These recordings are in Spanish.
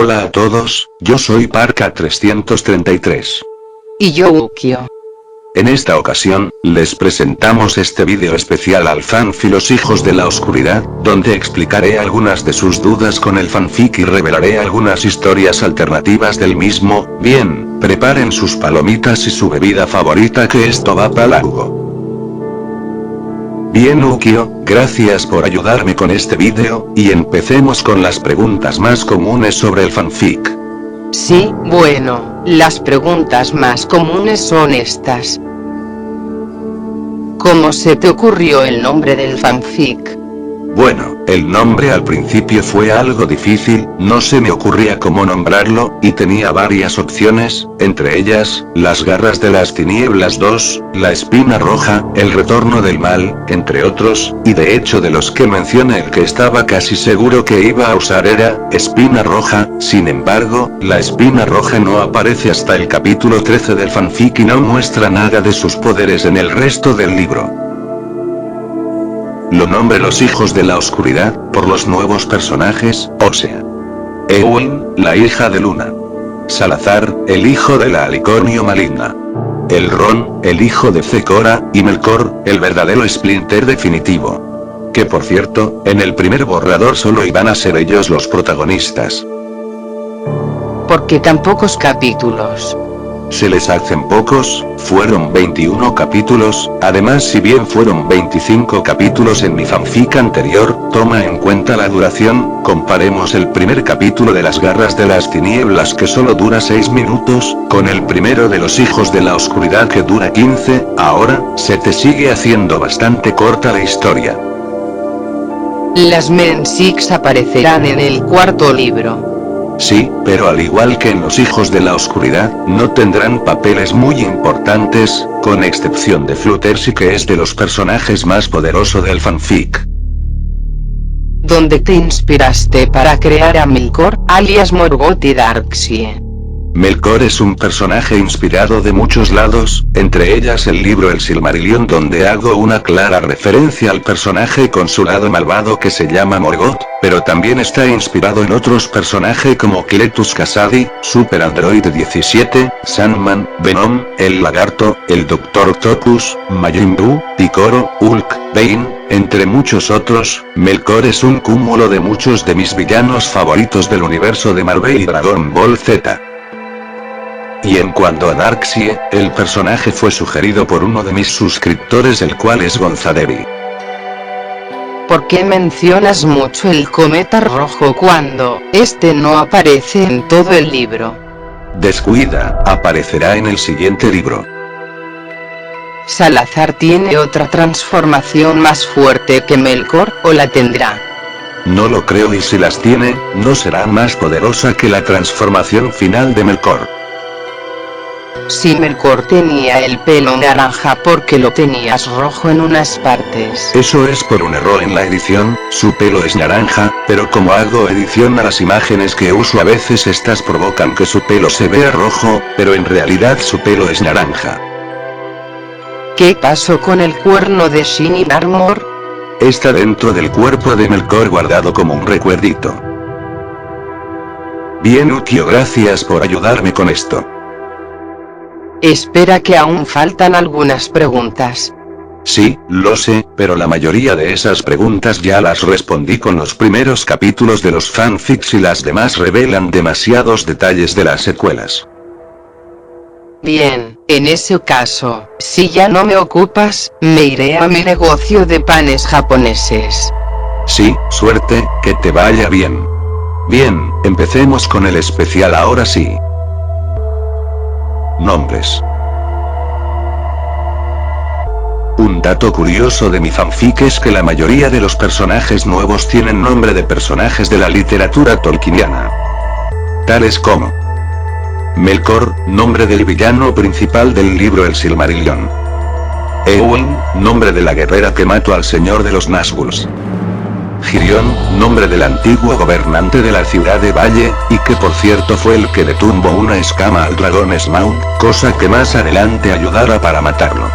Hola a todos, yo soy Parka333. Y yo Ukio. En esta ocasión, les presentamos este vídeo especial al fanfic Los Hijos de la Oscuridad, donde explicaré algunas de sus dudas con el fanfic y revelaré algunas historias alternativas del mismo. Bien, preparen sus palomitas y su bebida favorita que esto va para largo. Bien Ukio, gracias por ayudarme con este vídeo, y empecemos con las preguntas más comunes sobre el fanfic. Sí, bueno, las preguntas más comunes son estas. ¿Cómo se te ocurrió el nombre del fanfic? Bueno, el nombre al principio fue algo difícil, no se me ocurría cómo nombrarlo, y tenía varias opciones, entre ellas, Las Garras de las Tinieblas 2, La Espina Roja, El Retorno del Mal, entre otros, y de hecho de los que mencioné el que estaba casi seguro que iba a usar era, Espina Roja. Sin embargo, la Espina Roja no aparece hasta el capítulo 13 del fanfic y no muestra nada de sus poderes en el resto del libro. Lo nombré Los Hijos de la Oscuridad, por los nuevos personajes, o sea, Ewin, la hija de Luna. Salazar, el hijo de la Alicornio Maligna. Elrond, el hijo de Zecora, y Melkor, el verdadero Splinter definitivo. Que por cierto, en el primer borrador solo iban a ser ellos los protagonistas. ¿Por qué tan pocos capítulos? Se les hacen pocos, fueron 21 capítulos, además si bien fueron 25 capítulos en mi fanfic anterior, toma en cuenta la duración, comparemos el primer capítulo de Las Garras de las Tinieblas que solo dura 6 minutos, con el primero de Los Hijos de la Oscuridad que dura 15, ahora, se te sigue haciendo bastante corta la historia. Las Mensix aparecerán en el cuarto libro. Sí, pero al igual que en Los Hijos de la Oscuridad, no tendrán papeles muy importantes, con excepción de Fluttershy que es de los personajes más poderosos del fanfic. ¿Dónde te inspiraste para crear a Melkor, alias Morgoth y Darkseid? Melkor es un personaje inspirado de muchos lados, entre ellas el libro El Silmarillion donde hago una clara referencia al personaje con su lado malvado que se llama Morgoth, pero también está inspirado en otros personajes como Cletus Kasady, Super Android 17, Sandman, Venom, el Lagarto, el Dr. Octopus, Majin Buu, Picoro, Hulk, Bane, entre muchos otros. Melkor es un cúmulo de muchos de mis villanos favoritos del universo de Marvel y Dragon Ball Z. Y en cuanto a Darkseid, el personaje fue sugerido por uno de mis suscriptores el cual es Gonzadevi. ¿Por qué mencionas mucho el cometa rojo cuando este no aparece en todo el libro? Descuida, aparecerá en el siguiente libro. ¿Salazar tiene otra transformación más fuerte que Melkor, o la tendrá? No lo creo y si las tiene, no será más poderosa que la transformación final de Melkor. Si Melkor tenía el pelo naranja porque lo tenías rojo en unas partes. Eso es por un error en la edición, su pelo es naranja, pero como hago edición a las imágenes que uso a veces estas provocan que su pelo se vea rojo, pero en realidad su pelo es naranja. ¿Qué pasó con el cuerno de Shining Armor? Está dentro del cuerpo de Melkor guardado como un recuerdito. Bien Ukio, gracias por ayudarme con esto. Espera que aún faltan algunas preguntas. Sí, lo sé, pero la mayoría de esas preguntas ya las respondí con los primeros capítulos de los fanfics y las demás revelan demasiados detalles de las secuelas. Bien, en ese caso, si ya no me ocupas, me iré a mi negocio de panes japoneses. Sí, suerte, que te vaya bien. Bien, empecemos con el especial ahora sí. Nombres. Un dato curioso de mi fanfic es que la mayoría de los personajes nuevos tienen nombre de personajes de la literatura tolkieniana. Tales como Melkor, nombre del villano principal del libro El Silmarillion. Ewin, nombre de la guerrera que mató al señor de los Nazguls. Girión, nombre del antiguo gobernante de la ciudad de Valle, y que por cierto fue el que detuvo una escama al dragón Smaug, cosa que más adelante ayudara para matarlo.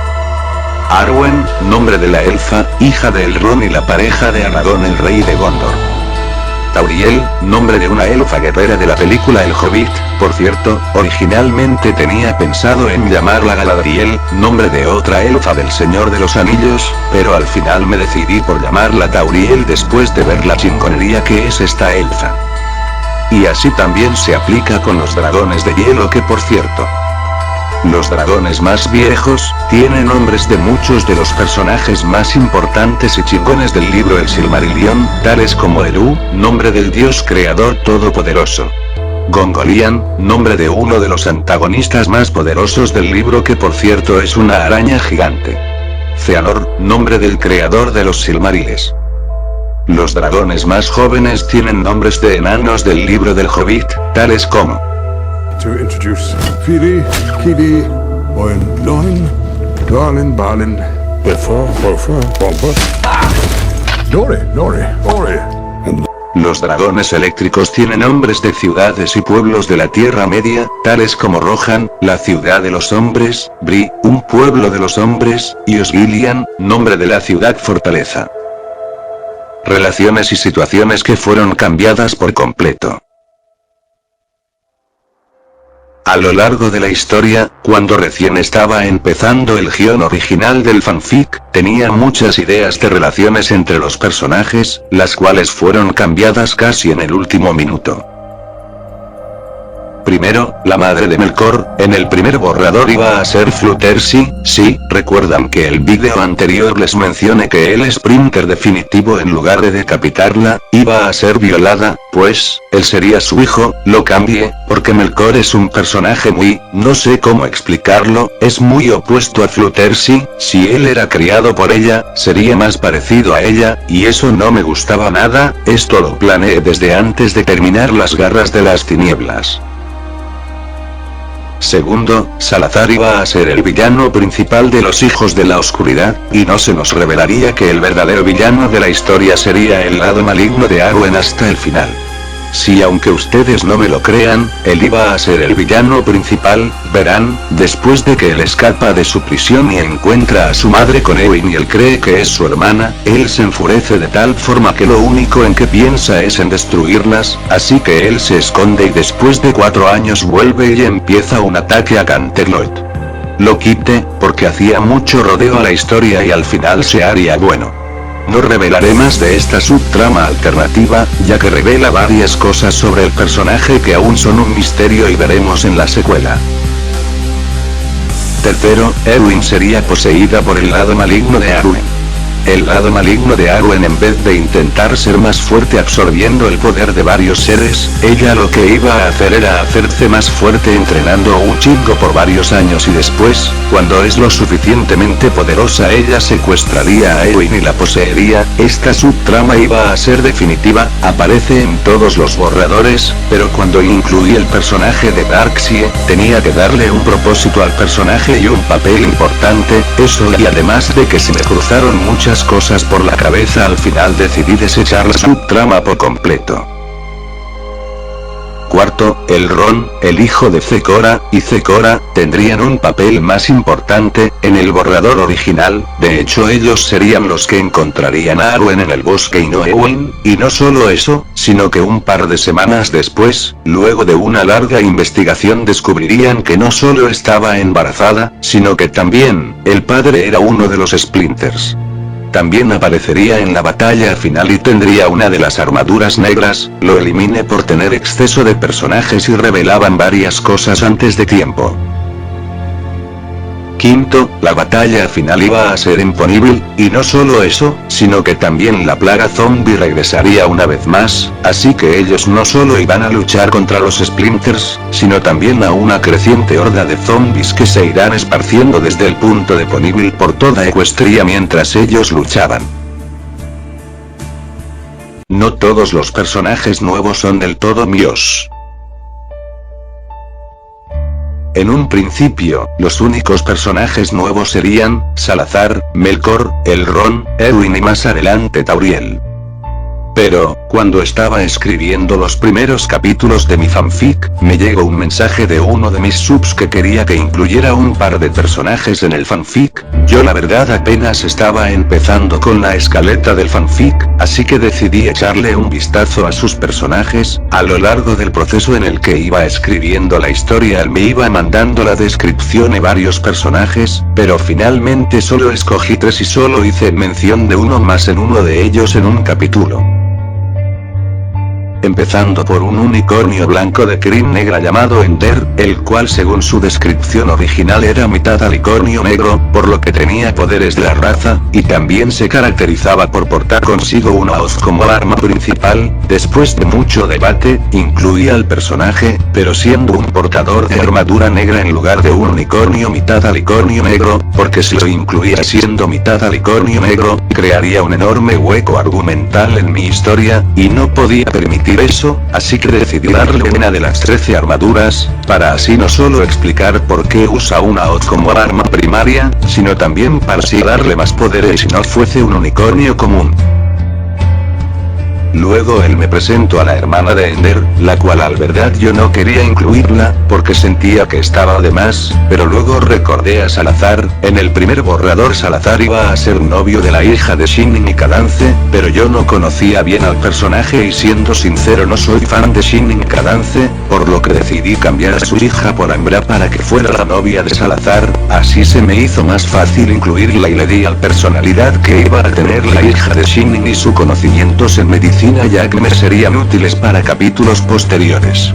Arwen, nombre de la elfa, hija de Elrond y la pareja de Aragorn el rey de Gondor. Tauriel, nombre de una elfa guerrera de la película El Hobbit. Por cierto, originalmente tenía pensado en llamarla Galadriel, nombre de otra elfa del Señor de los Anillos, pero al final me decidí por llamarla Tauriel después de ver la chingonería que es esta elfa. Y así también se aplica con los dragones de hielo que por cierto, los dragones más viejos, tienen nombres de muchos de los personajes más importantes y chingones del libro El Silmarillion, tales como Eru, nombre del dios creador todopoderoso. Gongolian, nombre de uno de los antagonistas más poderosos del libro que por cierto es una araña gigante. Feanor, nombre del creador de los Silmariles. Los dragones más jóvenes tienen nombres de enanos del libro del Hobbit, tales como to introduce Fili, Kili, Oin, Loin, Darlin, Balin, Before, Dore, Ore. Los dragones eléctricos tienen nombres de ciudades y pueblos de la Tierra Media, tales como Rohan, la ciudad de los hombres, Bree, un pueblo de los hombres, y Osgiliath, nombre de la ciudad fortaleza. Relaciones y situaciones que fueron cambiadas por completo. A lo largo de la historia, cuando recién estaba empezando el guión original del fanfic, tenía muchas ideas de relaciones entre los personajes, las cuales fueron cambiadas casi en el último minuto. Primero, la madre de Melkor, en el primer borrador iba a ser Fluttershy, sí, recuerdan que el vídeo anterior les mencioné que el Sprinter definitivo en lugar de decapitarla, iba a ser violada, pues, él sería su hijo, lo cambié, porque Melkor es un personaje muy, no sé cómo explicarlo, es muy opuesto a Fluttershy, si él era criado por ella, sería más parecido a ella, y eso no me gustaba nada, esto lo planeé desde antes de terminar Las Garras de las Tinieblas. Segundo, Salazar iba a ser el villano principal de los Hijos de la Oscuridad, y no se nos revelaría que el verdadero villano de la historia sería el lado maligno de Arwen hasta el final. Si aunque ustedes no me lo crean, él iba a ser el villano principal, verán, después de que él escapa de su prisión y encuentra a su madre con Éowyn y él cree que es su hermana, él se enfurece de tal forma que lo único en que piensa es en destruirlas, así que él se esconde y después de 4 años vuelve y empieza un ataque a Canterlot. Lo quité, porque hacía mucho rodeo a la historia y al final se haría bueno. No revelaré más de esta subtrama alternativa, ya que revela varias cosas sobre el personaje que aún son un misterio y veremos en la secuela. Tercero, Éowyn sería poseída por el lado maligno de Arwen. El lado maligno de Arwen, en vez de intentar ser más fuerte absorbiendo el poder de varios seres, ella lo que iba a hacer era hacerse más fuerte entrenando un chingo por varios años y después, cuando es lo suficientemente poderosa ella secuestraría a Éowyn y la poseería. Esta subtrama iba a ser definitiva, aparece en todos los borradores, pero cuando incluí el personaje de Darkseid, tenía que darle un propósito al personaje y un papel importante, eso y además de que se me cruzaron muchas cosas por la cabeza al final decidí desechar la subtrama por completo. Cuarto, Elrond, el hijo de Zecora, y Zecora, tendrían un papel más importante, en el borrador original, de hecho ellos serían los que encontrarían a Arwen en el bosque y no Éowyn, y no solo eso, sino que un par de semanas después, luego de una larga investigación descubrirían que no solo estaba embarazada, sino que también, el padre era uno de los Splinters. También aparecería en la batalla final y tendría una de las armaduras negras, lo eliminé por tener exceso de personajes y revelaban varias cosas antes de tiempo. Quinto, la batalla final iba a ser imponible, y no solo eso, sino que también la plaga zombie regresaría una vez más, así que ellos no solo iban a luchar contra los Splinters, sino también a una creciente horda de zombies que se irán esparciendo desde el punto de Ponyville por toda Equestria mientras ellos luchaban. No todos los personajes nuevos son del todo míos. En un principio, los únicos personajes nuevos serían Salazar, Melkor, Elrond, Éowyn y más adelante Tauriel. Pero, cuando estaba escribiendo los primeros capítulos de mi fanfic, me llegó un mensaje de uno de mis subs que quería que incluyera un par de personajes en el fanfic. Yo la verdad apenas estaba empezando con la escaleta del fanfic, así que decidí echarle un vistazo a sus personajes. A lo largo del proceso en el que iba escribiendo la historia él me iba mandando la descripción de varios personajes, pero finalmente solo escogí 3 y solo hice mención de uno más en uno de ellos en un capítulo. Empezando por un unicornio blanco de crin negra llamado Ender, el cual según su descripción original era mitad alicornio negro, por lo que tenía poderes de la raza, y también se caracterizaba por portar consigo una hoz como arma principal. Después de mucho debate, incluí al personaje, pero siendo un portador de armadura negra en lugar de un unicornio mitad alicornio negro, porque si lo incluía siendo mitad alicornio negro, crearía un enorme hueco argumental en mi historia, y no podía permitir eso, así que decidí darle una de las 13 armaduras, para así no solo explicar por qué usa una hoz como arma primaria, sino también para así darle más poderes si no fuese un unicornio común. Luego él me presentó a la hermana de Ender, la cual al verdad yo no quería incluirla, porque sentía que estaba de más, pero luego recordé a Salazar. En el primer borrador Salazar iba a ser novio de la hija de Shinnin y Cadance, pero yo no conocía bien al personaje y siendo sincero no soy fan de Shinnin y Cadance, por lo que decidí cambiar a su hija por Ambra para que fuera la novia de Salazar. Así se me hizo más fácil incluirla y le di al personalidad que iba a tener la hija de Shinnin y sus conocimientos en medicina, ya que me serían útiles para capítulos posteriores.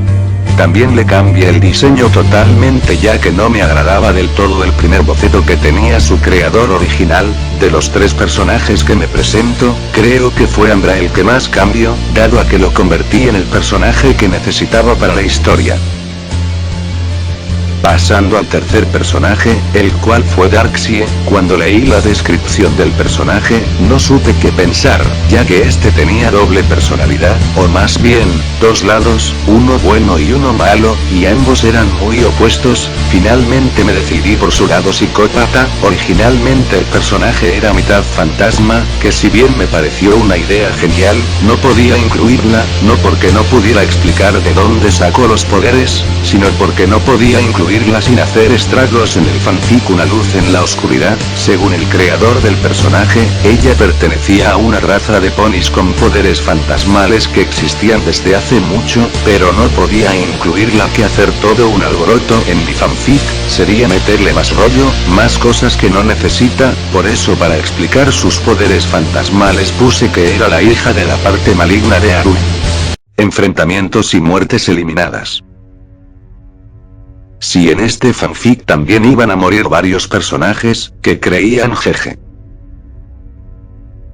También le cambié el diseño totalmente ya que no me agradaba del todo el primer boceto que tenía su creador original. De los 3 personajes que me presento, creo que fue Ambra el que más cambió, dado a que lo convertí en el personaje que necesitaba para la historia. Pasando al tercer personaje, el cual fue Darkseid. Cuando leí la descripción del personaje, no supe qué pensar, ya que este tenía doble personalidad, o más bien, 2 lados, uno bueno y uno malo, y ambos eran muy opuestos. Finalmente me decidí por su lado psicópata. Originalmente el personaje era mitad fantasma, que si bien me pareció una idea genial, no podía incluirla, no porque no pudiera explicar de dónde sacó los poderes, sino porque no podía incluirla sin hacer estragos en el fanfic. Una luz en la oscuridad. Según el creador del personaje, ella pertenecía a una raza de ponis con poderes fantasmales que existían desde hace mucho, pero no podía incluirla, que hacer todo un alboroto en mi fanfic sería meterle más rollo, más cosas que no necesita. Por eso para explicar sus poderes fantasmales puse que era la hija de la parte maligna de Aru. Enfrentamientos y muertes eliminadas. Si en este fanfic también iban a morir varios personajes, que creían jeje.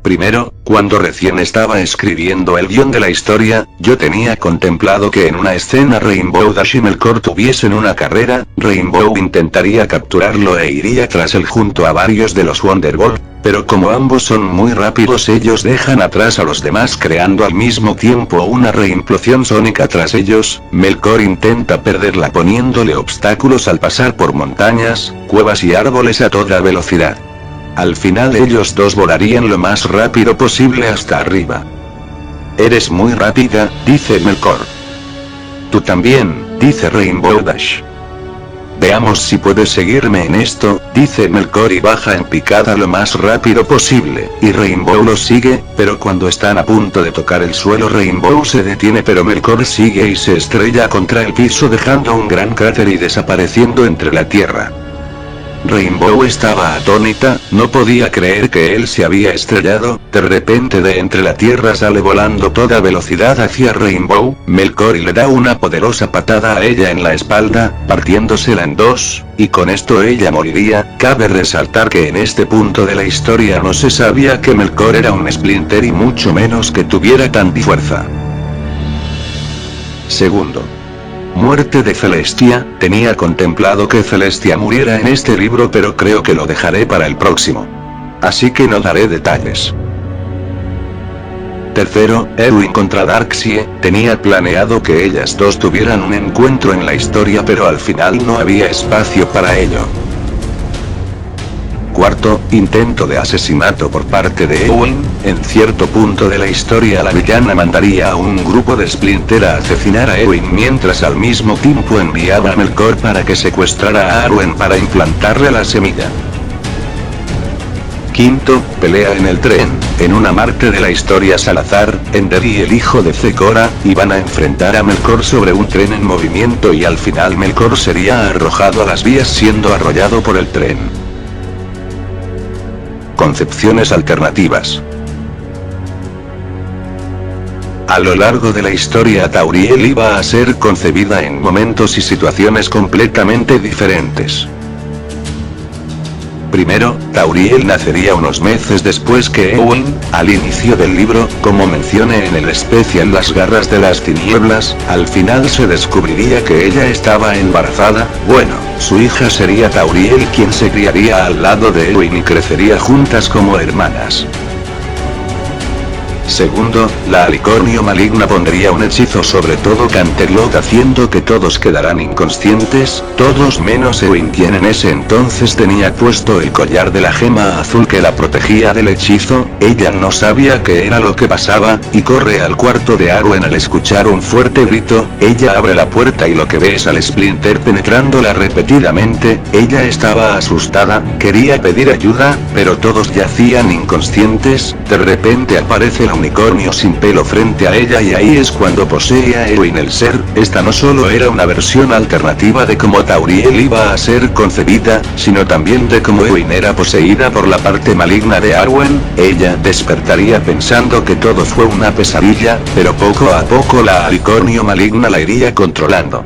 Primero, cuando recién estaba escribiendo el guión de la historia, yo tenía contemplado que en una escena Rainbow Dash y Melkor tuviesen una carrera. Rainbow intentaría capturarlo e iría tras él junto a varios de los Wonderbolt, pero como ambos son muy rápidos ellos dejan atrás a los demás creando al mismo tiempo una reimplosión sónica tras ellos. Melkor intenta perderla poniéndole obstáculos al pasar por montañas, cuevas y árboles a toda velocidad. Al final ellos dos volarían lo más rápido posible hasta arriba. Eres muy rápida, dice Melkor. Tú también, dice Rainbow Dash. Veamos si puedes seguirme en esto, dice Melkor y baja en picada lo más rápido posible, y Rainbow lo sigue, pero cuando están a punto de tocar el suelo Rainbow se detiene pero Melkor sigue y se estrella contra el piso dejando un gran cráter y desapareciendo entre la tierra. Rainbow estaba atónita, no podía creer que él se había estrellado. De repente de entre la tierra sale volando toda velocidad hacia Rainbow, Melkor y le da una poderosa patada a ella en la espalda, partiéndosela en 2, y con esto ella moriría. Cabe resaltar que en este punto de la historia no se sabía que Melkor era un Splinter y mucho menos que tuviera tanta fuerza. Segundo. Muerte de Celestia. Tenía contemplado que Celestia muriera en este libro pero creo que lo dejaré para el próximo. Así que no daré detalles. Tercero, Erwin contra Darkseid. Tenía planeado que ellas dos tuvieran un encuentro en la historia pero al final no había espacio para ello. cuarto intento de asesinato por parte de Eowyn, en cierto punto de la historia la villana mandaría a un grupo de Splinter a asesinar a Eowyn mientras al mismo tiempo enviaba a Melkor para que secuestrara a Arwen para implantarle la semilla. Quinto, pelea en el tren. En una parte de la historia Salazar, Ender y el hijo de Zecora, iban a enfrentar a Melkor sobre un tren en movimiento y al final Melkor sería arrojado a las vías siendo arrollado por el tren. Concepciones alternativas. A lo largo de la historia Tauriel iba a ser concebida en momentos y situaciones completamente diferentes. Primero, Tauriel nacería unos meses después que Eowyn, al inicio del libro, como mencione en el especial Las Garras de las Tinieblas, al final se descubriría que ella estaba embarazada. Bueno, su hija sería Tauriel quien se criaría al lado de Eowyn y crecería juntas como hermanas. Segundo, la Alicornio maligna pondría un hechizo sobre todo Canterlot haciendo que todos quedaran inconscientes, todos menos Eowyn quien en ese entonces tenía puesto el collar de la gema azul que la protegía del hechizo. Ella no sabía qué era lo que pasaba, y corre al cuarto de Arwen al escuchar un fuerte grito. Ella abre la puerta y lo que ve es al Splinter penetrándola repetidamente. Ella estaba asustada, quería pedir ayuda, pero todos yacían inconscientes. De repente aparece la unicornio sin pelo frente a ella y ahí es cuando posee a Eowyn el ser. Esta no solo era una versión alternativa de cómo Tauriel iba a ser concebida, sino también de cómo Eowyn era poseída por la parte maligna de Arwen. Ella despertaría pensando que todo fue una pesadilla, pero poco a poco la alicornio maligna la iría controlando.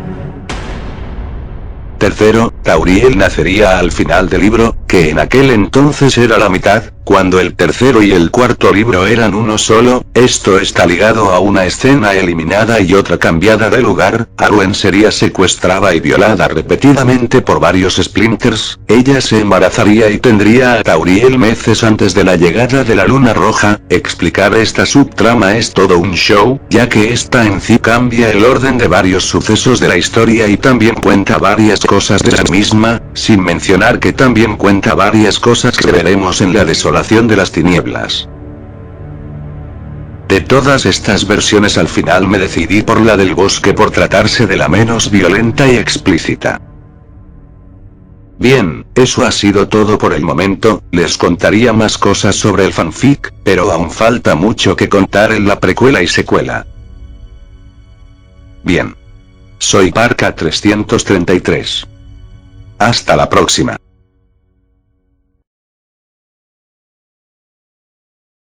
Tercero, Tauriel nacería al final del libro, que en aquel entonces era la mitad, cuando el tercero y el cuarto libro eran uno solo. Esto está ligado a una escena eliminada y otra cambiada de lugar. Arwen sería secuestrada y violada repetidamente por varios Splinters. Ella se embarazaría y tendría a Tauriel meses antes de la llegada de la luna roja. Explicar esta subtrama es todo un show, ya que esta en sí cambia el orden de varios sucesos de la historia y también cuenta varias cosas de la misma, sin mencionar que también cuenta varias cosas que veremos en la desolación de las tinieblas. De todas estas versiones al final me decidí por la del bosque por tratarse de la menos violenta y explícita. Bien, eso ha sido todo por el momento. Les contaría más cosas sobre el fanfic, pero aún falta mucho que contar en la precuela y secuela. Bien. Soy Parka333. Hasta la próxima.